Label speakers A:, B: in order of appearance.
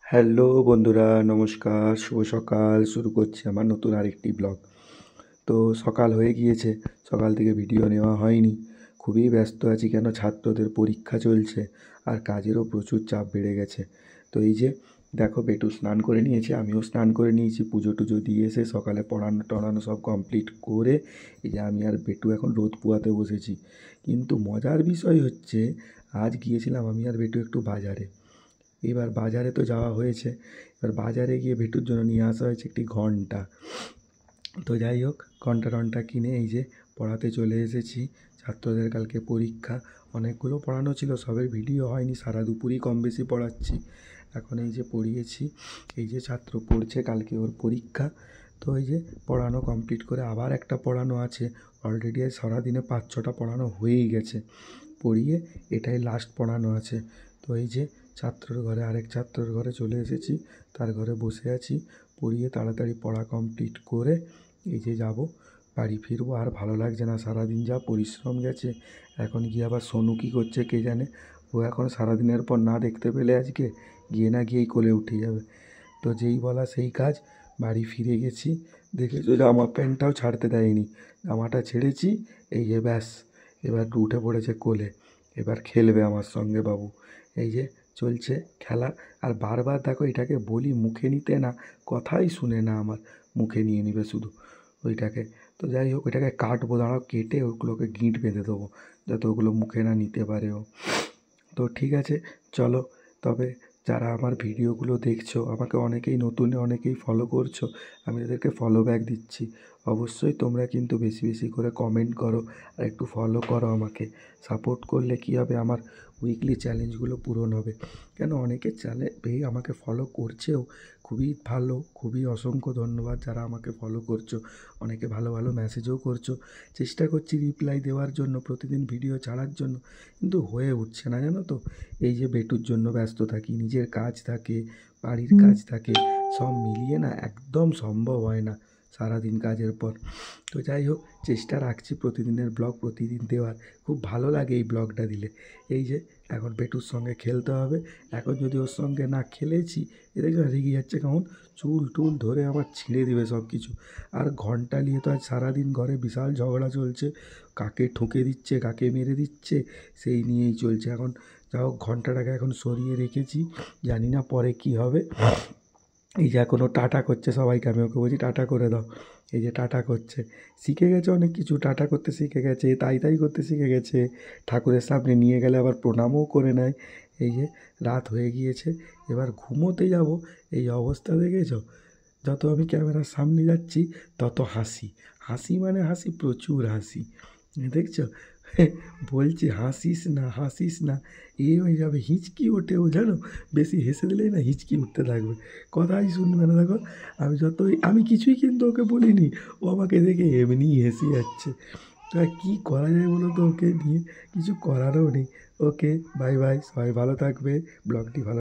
A: Hello বন্ধুরা, নমস্কার, শুভ সকাল। শুরু করছি আমার নতুন আরেকটি ব্লগ। তো সকাল হয়ে গিয়েছে, সকাল থেকে ভিডিও নেওয়া হয়নি। খুবই ব্যস্ত আছি, কেন ছাত্রদের পরীক্ষা চলছে আর কাজেরও প্রচুর চাপ বেড়ে গেছে। তো এই যে দেখো, বেটু স্নান করে নিয়েছে, আমিও স্নান করে নিয়েছি, পুজো টুজো দিয়ে এসে সকালে পড়ানো টড়ানো সব কমপ্লিট করে এই যে আমি আর বেটু এখন রোদ পোয়াতে বসেছি। কিন্তু মজার বিষয় হচ্ছে, আজ গিয়েছিলাম আমি আর বেটু একটু বাজারে। এবার বাজারে তো যাওয়া হয়েছে, এবার বাজারে গিয়ে ভেটুর জন্য নিয়ে আসা হয়েছে একটি ঘন্টা। তো যাই হোক, ঘন্টা টন্টা কিনে এই যে পড়াতে চলে এসেছি। ছাত্রদের কালকে পরীক্ষা, অনেকগুলো পড়ানো ছিল, সবের ভিডিও হয়নি, সারা দুপুরই কম বেশি পড়াচ্ছি। এখন এই যে পড়িয়েছি, এই যে ছাত্র পড়ছে, কালকে ওর পরীক্ষা। তো এই যে পড়ানো কমপ্লিট করে আবার একটা পড়ানো আছে। অলরেডি সারাদিনে 5-6টা পড়ানো হয়েই গেছে, পড়িয়ে এটাই লাস্ট পড়ানো আছে। তো এই যে ছাত্রর ঘরে, আরেক ছাত্রর ঘরে চলে এসেছি, তার ঘরে বসে আছি। পড়িয়ে তাড়াতাড়ি পড়া কমপ্লিট করে এই যে যাব, বাড়ি ফিরবো। আর ভালো লাগছে না, সারাদিন যা পরিশ্রম গেছে। এখন গিয়ে আবার সোনু কী করছে কে জানে, ও এখন সারাদিনের পর না দেখতে পেলে আজকে গিয়ে না গিয়েই কোলে উঠে যাবে। তো যেই বলা সেই কাজ, বাড়ি ফিরে গেছি। দেখেছো, জামা প্যান্টটাও ছাড়তে দেয়নি, জামাটা ছেড়েছি। এই যে ব্যাস, এবার উঠে পড়েছে কোলে, এবার খেলবে আমার সঙ্গে বাবু। এই যে চলছে খেলা। আর বারবার দেখো, এটাকে বলি মুখে নিতে, না কথাই শুনে না আমার, মুখে নিয়ে নিবে শুধু ওইটাকে। তো যাই হোক, ওইটাকে কাটবো, দাঁড়াও, কেটে ওগুলোকে গিঁট বেঁধে দেবো, যাতে ওগুলো মুখে না নিতে পারে ও। তো ঠিক আছে, চলো। তবে যারা আমার ভিডিওগুলো দেখছো, আমাকে অনেকেই নতুন, অনেকেই ফলো করছো, আমি তাদেরকে ফলো ব্যাক দিচ্ছি। অবশ্যই তোমরা কিন্তু বেশি বেশি করে কমেন্ট করো আর একটু ফলো করো আমাকে। সাপোর্ট করলে কী হবে, আমার উইকলি চ্যালেঞ্জগুলো পূরণ হবে। কেন অনেকে আমাকে ফলো করছেও, খুবই ভালো, খুবই অসংখ্য ধন্যবাদ যারা আমাকে ফলো করছো। অনেকে ভালো ভালো মেসেজও করছো। চেষ্টা করছি রিপ্লাই দেওয়ার জন্য, প্রতিদিন ভিডিও ছাড়ার জন্য, কিন্তু হয়ে উঠছে না, জানো তো। এই যে বেটুর জন্য ব্যস্ত থাকি, নিজের কাজ থাকে, বাড়ির কাজ থাকে, সব মিলিয়ে না একদম সম্ভব হয় না সারাদিন কাজের পর। তো যাই হোক, চেষ্টা রাখছি প্রতিদিনের ব্লগ প্রতিদিন দেওয়ার। খুব ভালো লাগে এই ব্লগটা দিলে। এই যে এখন বেটুর সঙ্গে খেলতে হবে। এখন যদি ওর সঙ্গে না খেলেছি, এদিকে রেগে যাচ্ছে কেমন, চুল টুল ধরে আমার ছিঁড়ে দিবে সব কিছু। আর ঘন্টা নিয়ে তো আজ সারাদিন ঘরে বিশাল ঝগড়া চলছে, কাকে ঠুকে দিচ্ছে, কাকে মেরে দিচ্ছে, সেই নিয়েই চলছে এখন। যা হোক, ঘন্টাটাকে এখন সরিয়ে রেখেছি, জানি না পরে কি হবে। এই যে এখনও টাটা করছে সবাইকে, আমি ওকে বলছি টাটা করে দাও, এই যে টাটা করছে। শিখে গেছে অনেক কিছু, টাটা করতে শিখে গেছে, তাই তাই করতে শিখে গেছে। ঠাকুরের সামনে নিয়ে গেলে আবার প্রণামও করে নেয়। এই যে রাত হয়ে গিয়েছে, এবার ঘুমোতে যাব। এই অবস্থা দেখেছো, যত আমি ক্যামেরার সামনে যাচ্ছি তত হাসি, হাসি মানে হাসি, প্রচুর হাসি, দেখছো। বলছি হাসিস না, হাসিস না, এ হয়ে যাবে, হিঁচকি ওঠে ও, জানো। বেশি হেসে দিলেই না হিঁচকি উঠতে থাকবে, কথাই শুনবে না। দেখো, আমি কিছুই কিন্তু ওকে বলিনি, ও আমাকে দেখে এমনিই হেসে যাচ্ছে। তো আর কী করা যায় বলো তো, ওকে নিয়ে কিছু করারও নেই। ওকে, বাই বাই, সবাই ভালো থাকবে, ব্লগটি ভালো